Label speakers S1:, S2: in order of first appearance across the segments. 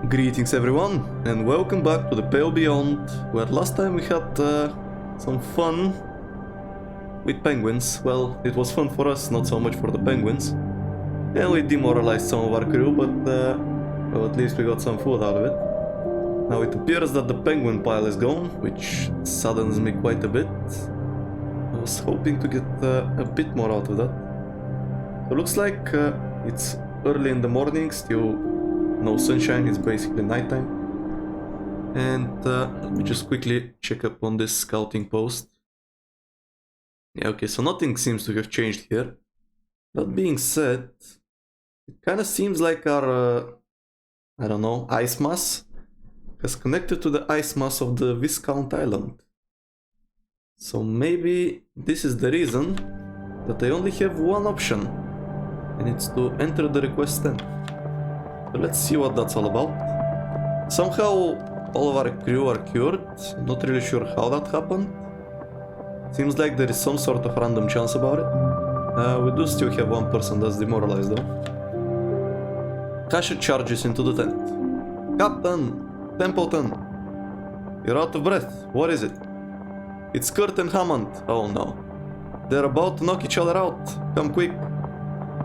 S1: Greetings everyone, and welcome back to the Pale Beyond, where last time we had some fun with penguins. Well, it was fun for us, not so much for the penguins. And we demoralized some of our crew, but well, at least we got some food out of it. Now it appears that the penguin pile is gone, which saddens me quite a bit. I was hoping to get a bit more out of that. So looks like it's early in the morning, still no sunshine, it's basically nighttime. And let me just quickly check up on this scouting post. Yeah, okay, so nothing seems to have changed here. That being said, it kind of seems like our, I don't know, ice mass has connected to the ice mass of the Viscount Island. So maybe this is the reason that I only have one option, and it's to enter the request tent. So let's see what that's all about. Somehow all of our crew are cured. I'm not really sure how that happened. Seems like there is some sort of random chance about it. We do still have one person that's demoralized though. Kasha charges into the tent. Captain! Templeton! You're out of breath. What is it? It's Kurt and Hammond. Oh no. They're about to knock each other out. Come quick.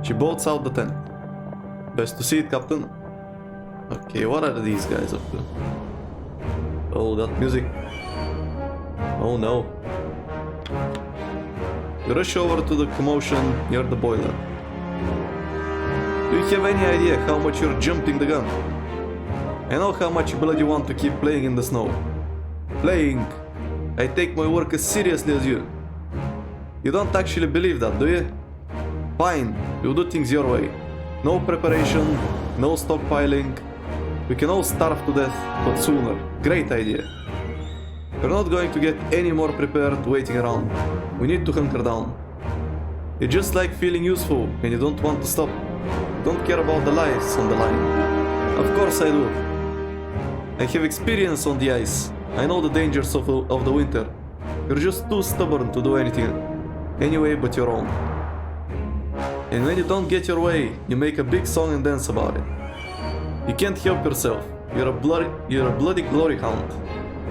S1: She bolts out the tent. Best to see it, Captain. Okay, what are these guys up to? Oh, that music. Oh no. You rush over to the commotion near the boiler. Do you have any idea how much you're jumping the gun? I know how much blood you want to keep playing in the snow. Playing. I take my work as seriously as you. You don't actually believe that, do you? Fine, you do things your way. No preparation, no stockpiling. We can all starve to death, but sooner. Great idea. We're not going to get any more prepared waiting around. We need to hunker down. You just like feeling useful and you don't want to stop. You don't care about the lives on the line. Of course I do. I have experience on the ice. I know the dangers of the winter. You're just too stubborn to do anything anyway but your own. And when you don't get your way, you make a big song and dance about it. You can't help yourself. You're a bloody glory hound.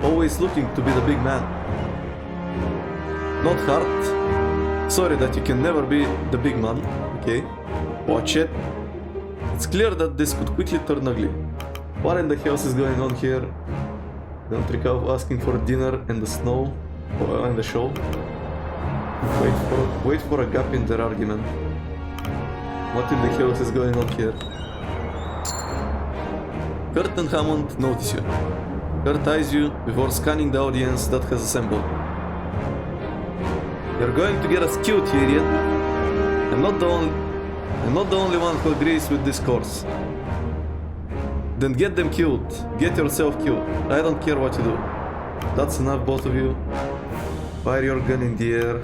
S1: Always looking to be the big man. Not hard. Sorry that you can never be the big man. Okay. Watch it. It's clear that this could quickly turn ugly. What in the hell is going on here? Don't recall asking for dinner in the snow or in the show. Wait for a gap in their argument. What in the hell is going on here? Kurt and Hammond notice you. Kurt eyes you before scanning the audience that has assembled. You're going to get us killed, you idiot. I'm not the only one who agrees with this course. Then get them killed. Get yourself killed. I don't care what you do. That's enough, both of you. Fire your gun in the air.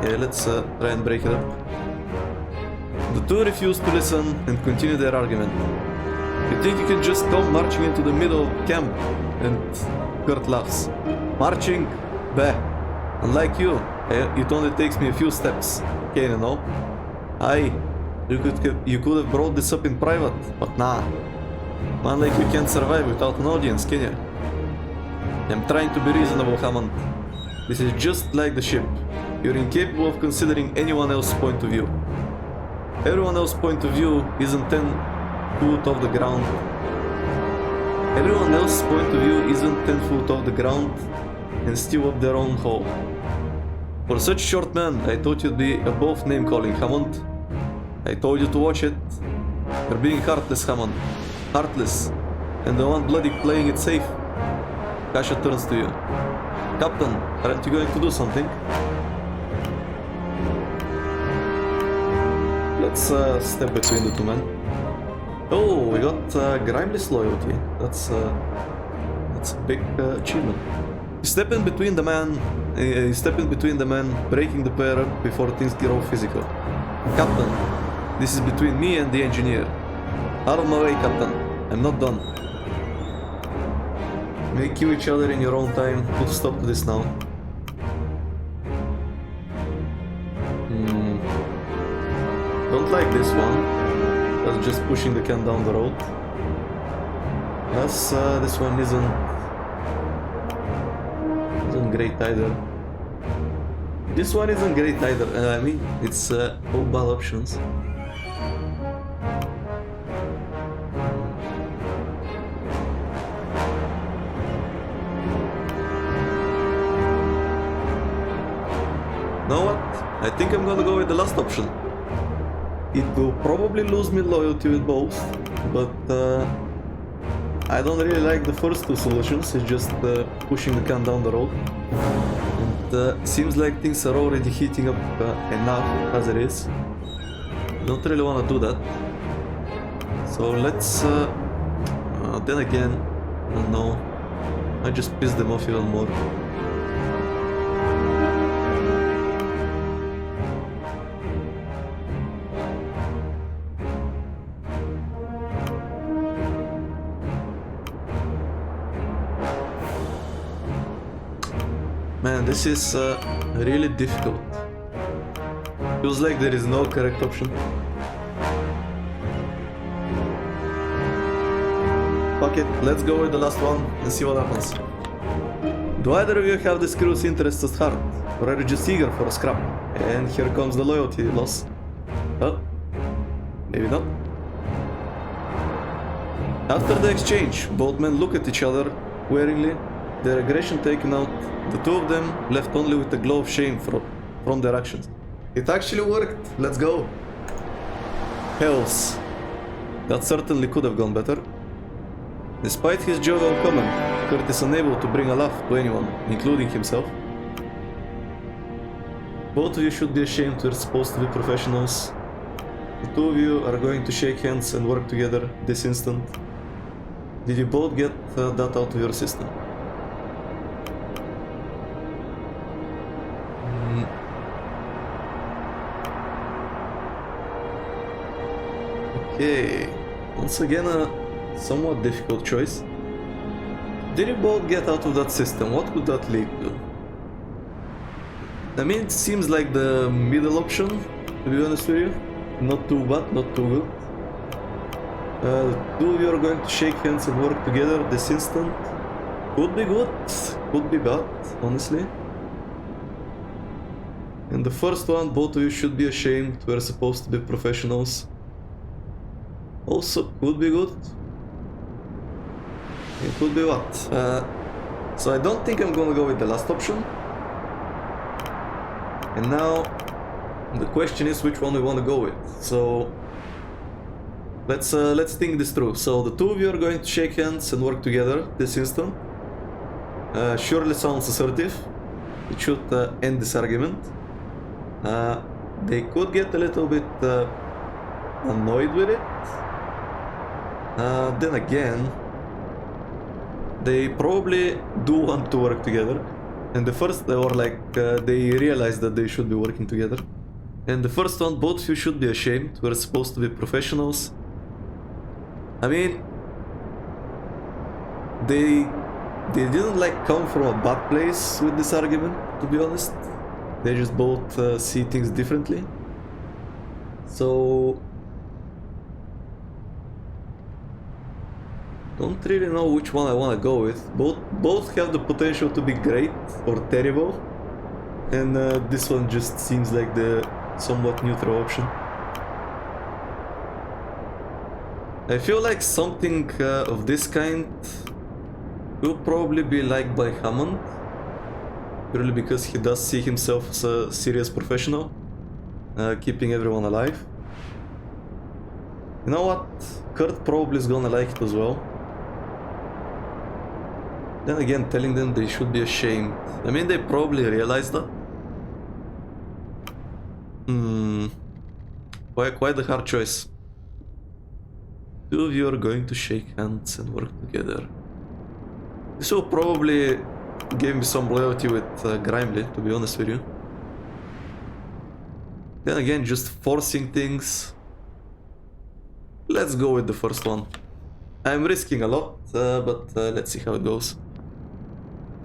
S1: Yeah, let's try and break it up. The two refuse to listen and continue their argument. You think you can just come marching into the middle of camp? And Kurt laughs. Marching? Bah. Unlike you, it only takes me a few steps. Okay, you know? Aye, you could have brought this up in private, but nah. Man like you can't survive without an audience, can you? I'm trying to be reasonable, Hammond. This is just like the ship. You're incapable of considering anyone else's point of view. Everyone else's point of view isn't 10 foot off the ground. Everyone else's point of view isn't 10 foot off the ground and still up their own hole. For such short men, I thought you'd be above name-calling, Hammond. I told you to watch it. You're being heartless, Hammond. Heartless. And the one bloody playing it safe. Kasha turns to you. Captain, aren't you going to do something? Let's step between the two men. Oh, we got Grimeless loyalty. That's a big achievement. You step in between the men, breaking the pair up before things get all physical. Captain, this is between me and the engineer. Out of my way, Captain. I'm not done. May kill each other in your own time. Put a stop to this now. Don't like this one. That's just pushing the can down the road. Plus, this one isn't great either. This one isn't great either. I mean, it's all bad options. Know what? I think I'm gonna go with the last option. It will probably lose me loyalty with both, but I don't really like the first two solutions. It's just pushing the can down the road. And seems like things are already heating up enough as it is. Don't really want to do that. So let's... then again, I don't know. I just piss them off even more. Man, this is really difficult. Feels like there is no correct option. Fuck it, let's go with the last one and see what happens. Do either of you have this crew's interests at heart, or are you just eager for a scrap? And here comes the loyalty loss. Oh, maybe not. After the exchange, both men look at each other warily, their aggression taken out. The two of them left only with a glow of shame from their actions. It actually worked! Let's go! Hells. That certainly could have gone better. Despite his jovial comment, Kurt is unable to bring a laugh to anyone, including himself. Both of you should be ashamed. We're supposed to be professionals. The two of you are going to shake hands and work together this instant. Did you both get that out of your system? Okay, once again a somewhat difficult choice. Did you both get out of that system? What could that lead to? I mean, it seems like the middle option, to be honest with you. Not too bad, not too good. The two of you are going to shake hands and work together this instant. Could be good, could be bad, honestly. And the first one, both of you should be ashamed. We're supposed to be professionals. Also could be good. It could be what? So I don't think I'm gonna go with the last option. And now the question is which one we want to go with. So let's think this through. So the two of you are going to shake hands and work together this instant. Surely sounds assertive. It should end this argument. They could get a little bit annoyed with it. Then again, they probably do want to work together, and the first, or like they realize that they should be working together. And the first one, both of you should be ashamed. We're supposed to be professionals. I mean, they didn't like come from a bad place with this argument, to be honest. They just both see things differently. So don't really know which one I want to go with. Both have the potential to be great or terrible, and this one just seems like the somewhat neutral option. I feel like something of this kind will probably be liked by Hammond, purely because he does see himself as a serious professional, keeping everyone alive. You know what? Kurt probably is gonna like it as well. Then again, telling them they should be ashamed. I mean, they probably realize that. Quite a hard choice. Two of you are going to shake hands and work together. This will probably give me some loyalty with Grimely, to be honest with you. Then again, just forcing things. Let's go with the first one. I'm risking a lot, but let's see how it goes.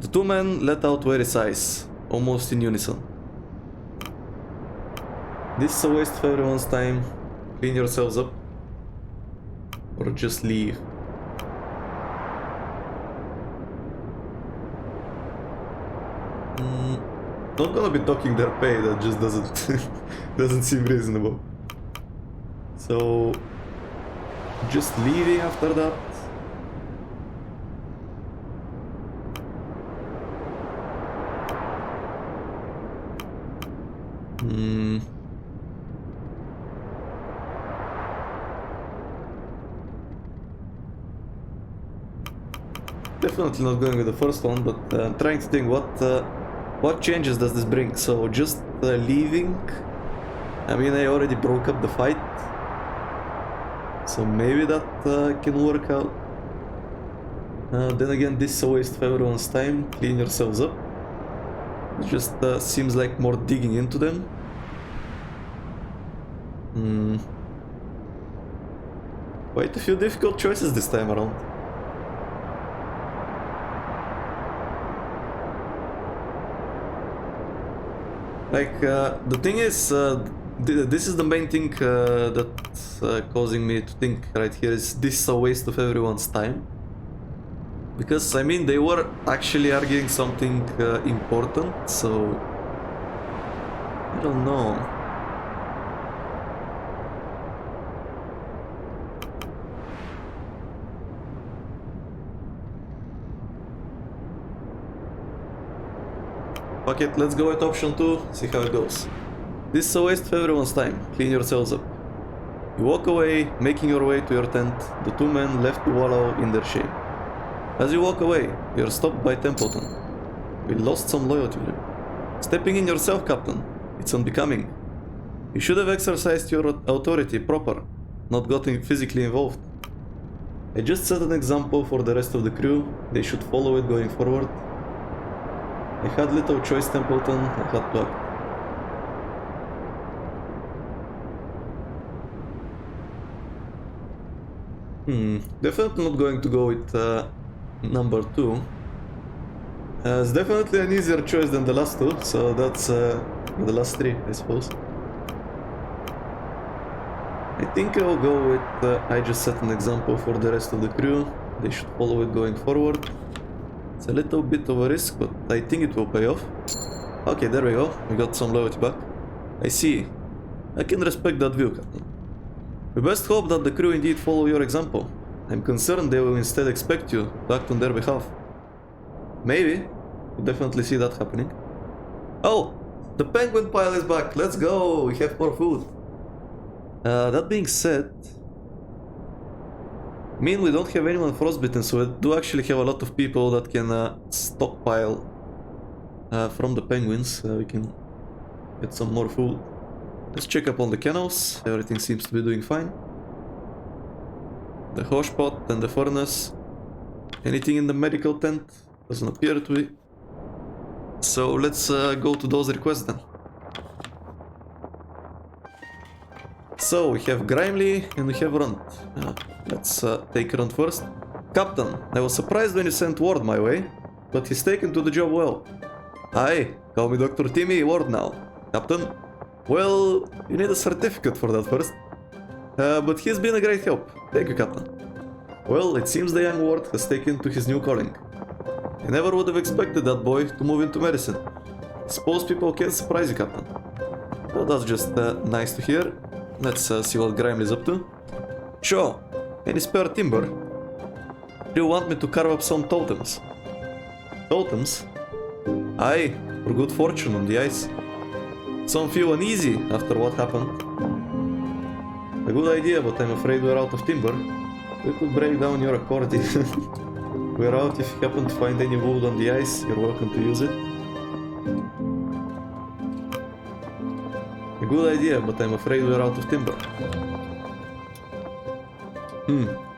S1: The two men let out weary sighs, almost in unison. This is a waste of everyone's time. Clean yourselves up. or just leave? Not gonna be docking their pay, that just doesn't doesn't seem reasonable. So just leaving after that. Definitely not going with the first one, but I'm trying to think what changes does this bring. So just leaving. I mean, I already broke up the fight, so maybe that can work out. Then again, this is a waste of everyone's time. Clean yourselves up. It just seems like more digging into them. Quite a few difficult choices this time around. Like, the thing is, this is the main thing that's causing me to think right here, is this is a waste of everyone's time. Because, I mean, they were actually arguing something important, so I don't know. Fuck it, let's go with option 2, see how it goes. This is a waste of everyone's time. Clean yourselves up. You walk away, making your way to your tent, the two men left to wallow in their shame. As you walk away, you're stopped by Templeton. We lost some loyalty to him. Stepping in yourself, Captain. It's unbecoming. You should have exercised your authority proper, not gotten physically involved. I just set an example for the rest of the crew. They should follow it going forward. I had little choice, Templeton. I had to act. Definitely not going to go with number 2. It's definitely an easier choice than the last two, so that's the last 3, I suppose. I think I'll go with I just set an example for the rest of the crew. They should follow it going forward. It's a little bit of a risk, but I think it will pay off. Okay, there we go. We got some loyalty back. I see. I can respect that view, Captain. We best hope that the crew indeed follow your example. I'm concerned they will instead expect you to act on their behalf. Maybe. We'll definitely see that happening. Oh! The penguin pile is back! Let's go! We have more food. That being said... I mean, we don't have anyone frostbitten, so we do actually have a lot of people that can stockpile from the penguins. We can get some more food. Let's check up on the kennels. Everything seems to be doing fine. The horse pot and the furnace. Anything in the medical tent? Doesn't appear to be. So let's go to those requests then. So we have Grimely and we have Runt. Let's take Runt first. Captain, I was surprised when you sent Ward my way, but he's taken to the job well. Aye, call me Dr. Timmy Ward now. Captain? Well, you need a certificate for that first. But he's been a great help. Thank you, Captain. Well, it seems the young Ward has taken to his new calling. I never would have expected that boy to move into medicine. Suppose people can surprise you, Captain. Well, that's just nice to hear. Let's see what Grimely's up to. Sure. Any spare timber? Do you want me to carve up some totems? Totems? Aye, for good fortune on the ice. Some feel uneasy after what happened. A good idea, but I'm afraid we're out of timber. We could break down your accordion. We're out. If you happen to find any wood on the ice, you're welcome to use it. A good idea, but I'm afraid we're out of timber.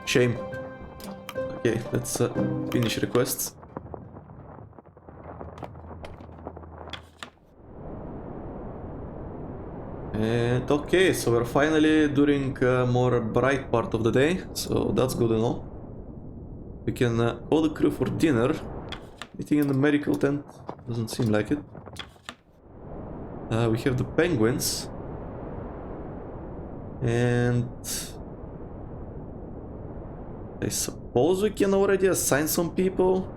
S1: Shame. Okay, let's finish requests. And okay, so we're finally during a more bright part of the day, so that's good and all. We can call the crew for dinner. Anything in the medical tent? Doesn't seem like it. We have the penguins. And... I suppose we can already assign some people.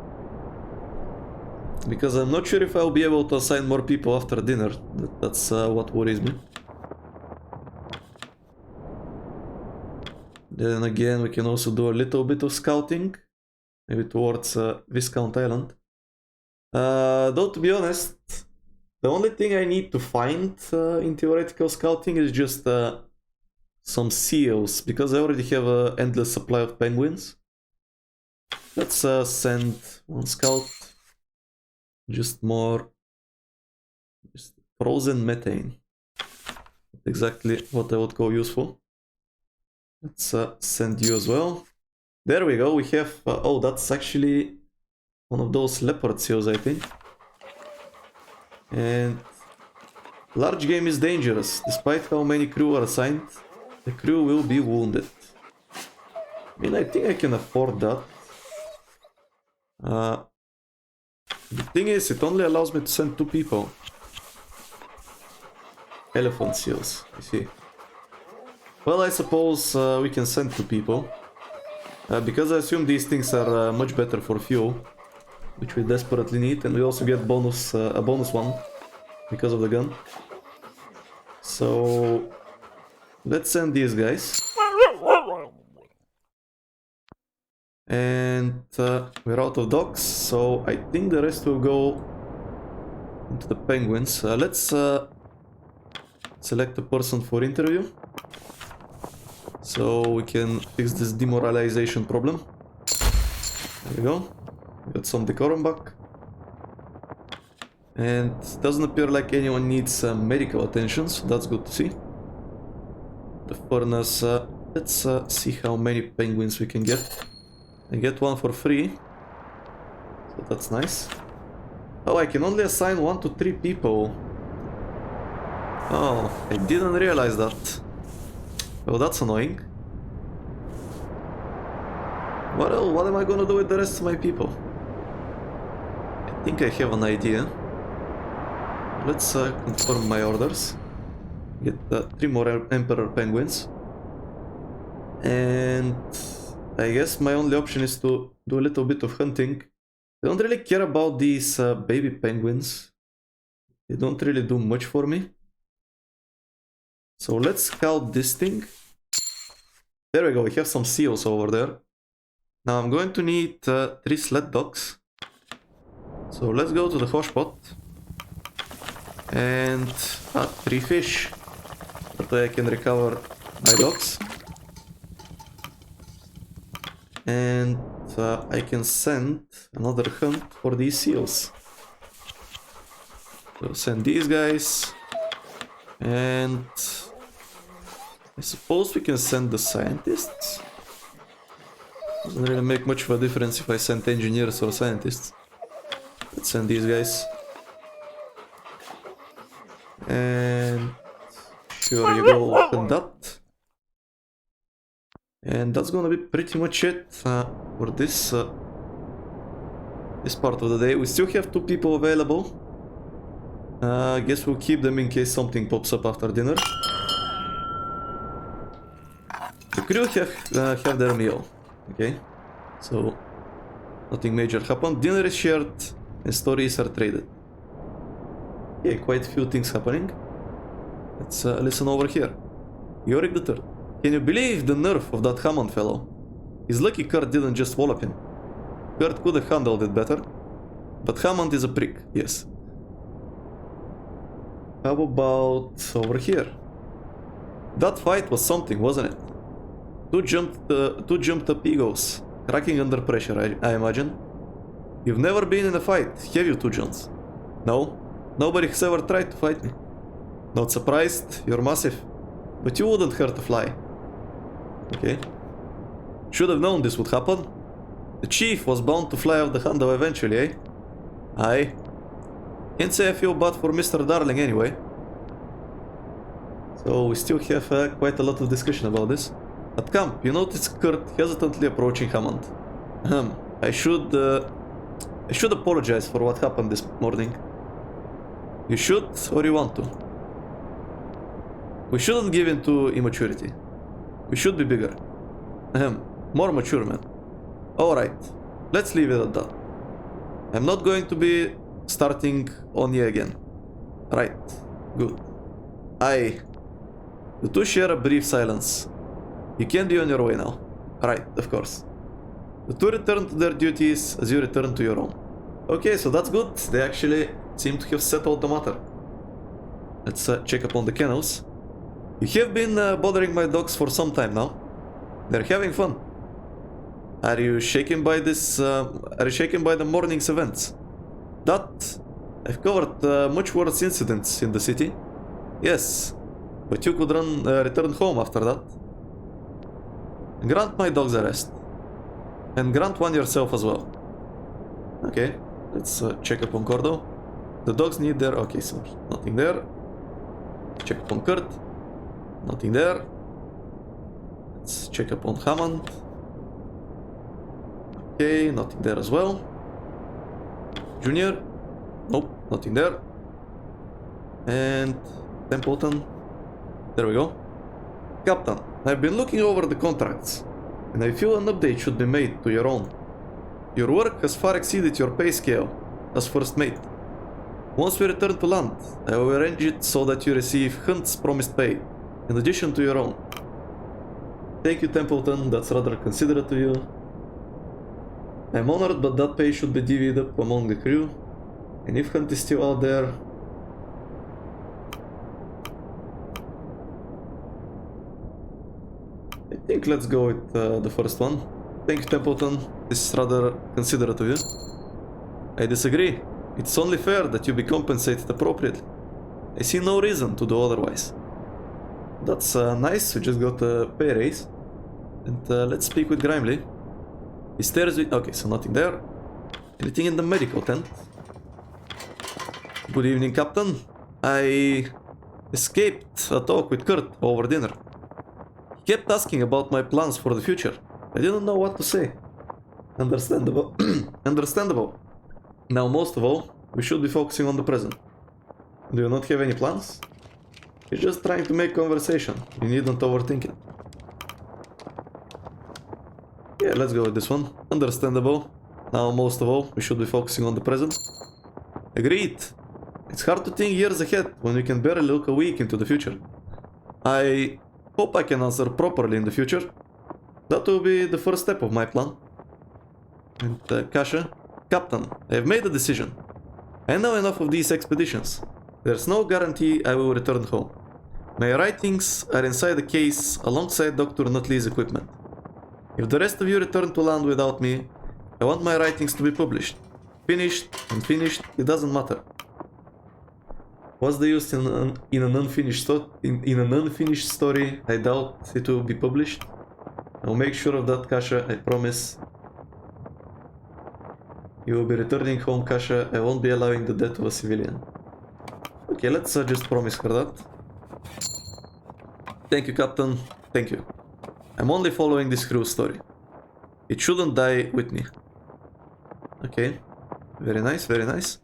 S1: Because I'm not sure if I'll be able to assign more people after dinner. That's what worries me. Then again, we can also do a little bit of scouting. Maybe towards Viscount Island. Though, to be honest, the only thing I need to find in theoretical scouting is just some seals, because I already have an endless supply of penguins. Let's send one scout. Just more... just frozen methane. Exactly what I would call useful. Let's send you as well. There we go, we have... oh, that's actually one of those leopard seals, I think. And... large game is dangerous. Despite how many crew are assigned, the crew will be wounded. I mean, I think I can afford that. The thing is, it only allows me to send 2 people. Elephant seals, I see. Well, I suppose we can send 2 people. Because I assume these things are much better for fuel, which we desperately need, and we also get bonus, a bonus one because of the gun. So let's send these guys. And we're out of dogs, so I think the rest will go into the penguins. Let's select a person for interview, so we can fix this demoralization problem. There we go. Got some decorum back. And it doesn't appear like anyone needs medical attention, so that's good to see. The furnace, let's see how many penguins we can get. I get one for free, so that's nice. Oh, I can only assign 1 to 3 people. Oh, I didn't realize that. Oh, that's annoying. What am I gonna do with the rest of my people? I think I have an idea. Let's confirm my orders. Get 3 more Emperor Penguins. And I guess my only option is to do a little bit of hunting. I don't really care about these baby penguins. They don't really do much for me. So let's scout this thing. There we go, we have some seals over there. Now I'm going to need 3 sled dogs. So let's go to the hosh pot. And 3 fish. That way I can recover my dogs. And I can send another hunt for these seals. So send these guys. And I suppose we can send the scientists. Doesn't really make much of a difference if I send engineers or scientists. Let's send these guys. And sure you go open that. And that's gonna be pretty much it for this this part of the day. We still have 2 people available. I guess we'll keep them in case something pops up after dinner. The crew have their meal. Okay, so nothing major happened. Dinner is shared and stories are traded. Yeah, quite a few things happening. Let's listen over here. Yorick the Third. Can you believe the nerve of that Hammond fellow? He's lucky Kurt didn't just wallop him. Kurt could have handled it better. But Hammond is a prick, yes. How about over here? That fight was something, wasn't it? Two jumped up egos, cracking under pressure, I imagine. You've never been in a fight, have you, Two Johns? No, nobody has ever tried to fight me. Not surprised, you're massive. But you wouldn't hurt a fly. Okay. Should have known this would happen. The chief was bound to fly off the handle eventually, eh? Aye. Can't say I feel bad for Mr. Darling anyway. So we still have quite a lot of discussion about this. At camp, you notice Kurt hesitantly approaching Hammond. I should apologize for what happened this morning. You should, or you want to? We shouldn't give in to immaturity. We should be bigger. More mature, man. Alright, let's leave it at that. I'm not going to be starting on you again. Right, good. The two share a brief silence. You can be on your way now. Right, of course. The two return to their duties as you return to your own. Okay, so that's good. They actually seem to have settled the matter. Let's check upon the kennels. You have been bothering my dogs for some time now. They're having fun. Are you shaken by this? Are you shaken by the morning's events? I've covered much worse incidents in the city. Yes, but you could return home after that. Grant my dogs a rest. And grant one yourself as well. Okay, let's check upon Cordo. The dogs need their... Okay, so nothing there. Check upon Kurt. Nothing there. Let's check upon Hammond. Okay, nothing there as well. Junior. Nope, nothing there. And Templeton. There we go. Captain, I've been looking over the contracts, and I feel an update should be made to your own. Your work has far exceeded your pay scale as first mate. Once we return to land, I will arrange it so that you receive Hunt's promised pay, in addition to your own. Thank you, Templeton, that's rather considerate of you. I'm honored, but that pay should be divvied up among the crew, and if Hunt is still out there... I think let's go with the first one. Thank you, Templeton. This is rather considerate of you. I disagree. It's only fair that you be compensated appropriately. I see no reason to do otherwise. That's nice. We just got a pay raise. And let's speak with Grimley. He stares with... Okay, so nothing there. Anything in the medical tent? Good evening, Captain. I escaped a talk with Kurt over dinner. He kept asking about my plans for the future. I didn't know what to say. Understandable. Understandable. Now, most of all, we should be focusing on the present. Do you not have any plans? You're just trying to make conversation. You needn't overthink it. Yeah, let's go with this one. Understandable. Now, most of all, we should be focusing on the present. Agreed. It's hard to think years ahead when we can barely look a week into the future. I hope I can answer properly in the future. That will be the first step of my plan. And Kasha, Captain, I have made a decision. I know enough of these expeditions. There's no guarantee I will return home. My writings are inside the case alongside Dr. Nutley's equipment. If the rest of you return to land without me, I want my writings to be published. Finished, unfinished, it doesn't matter. What's the use in an unfinished story? I doubt it will be published. I'll make sure of that, Kasha, I promise. You will be returning home, Kasha. I won't be allowing the death of a civilian. Okay, let's just promise her that. Thank you, Captain. Thank you. I'm only following this crew's story. It shouldn't die with me. Okay. Very nice, very nice.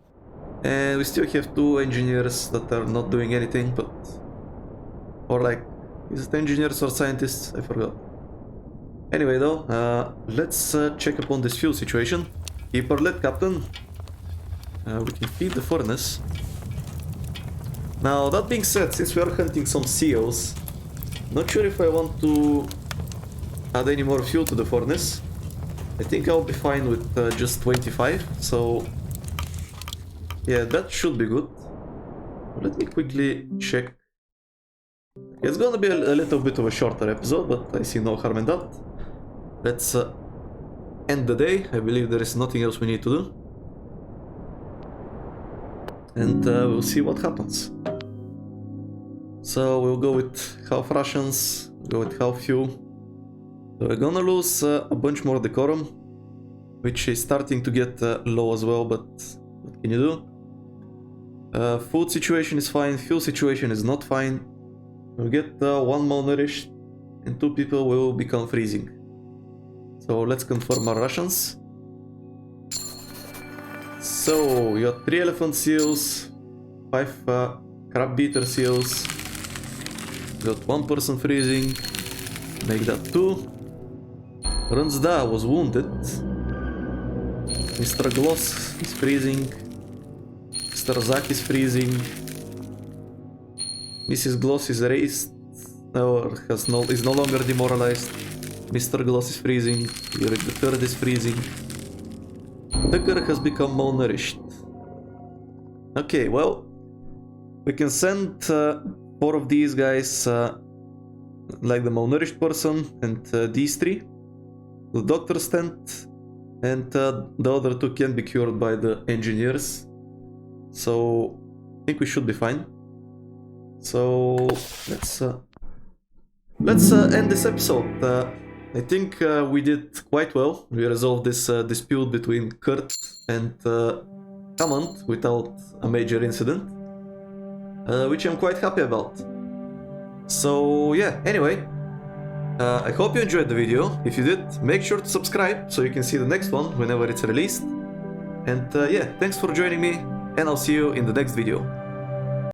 S1: And we still have two engineers that are not doing anything, but... Or like... Is it engineers or scientists? I forgot. Anyway though, let's check upon this fuel situation. Keep her lit, Captain. We can feed the furnace. Now, that being said, since we are hunting some seals, not sure if I want to add any more fuel to the furnace. I think I'll be fine with just 25, so... Yeah, that should be good. Let me quickly check. It's gonna be a little bit of a shorter episode, but I see no harm in that. Let's end the day. I believe there is nothing else we need to do. And we'll see what happens. So we'll go with half rations, go with half fuel. So we're gonna lose a bunch more decorum, which is starting to get low as well, but what can you do? Food situation is fine, fuel situation is not fine. We'll get one malnourished and two people will become freezing. So let's confirm our rations. So we got 3 elephant seals, 5 crab beater seals. We got 1 person freezing. Make that 2. Runsda was wounded. Mr. Gloss is freezing. Mr. Zak is freezing. Mrs. Gloss is raised, or is no longer demoralized. Mr. Gloss is freezing. Yorick the Third is freezing. Tucker has become malnourished. Okay, well, we can send 4 of these guys, like the malnourished person, and these 3, the doctor's tent, and the other 2 can be cured by the engineers. So I think we should be fine. So let's end this episode. I think we did quite well. We resolved this dispute between Kurt and Hammond without a major incident, which I'm quite happy about. So yeah, anyway, I hope you enjoyed the video. If you did, make sure to subscribe so you can see the next one whenever it's released. And yeah, thanks for joining me, and I'll see you in the next video.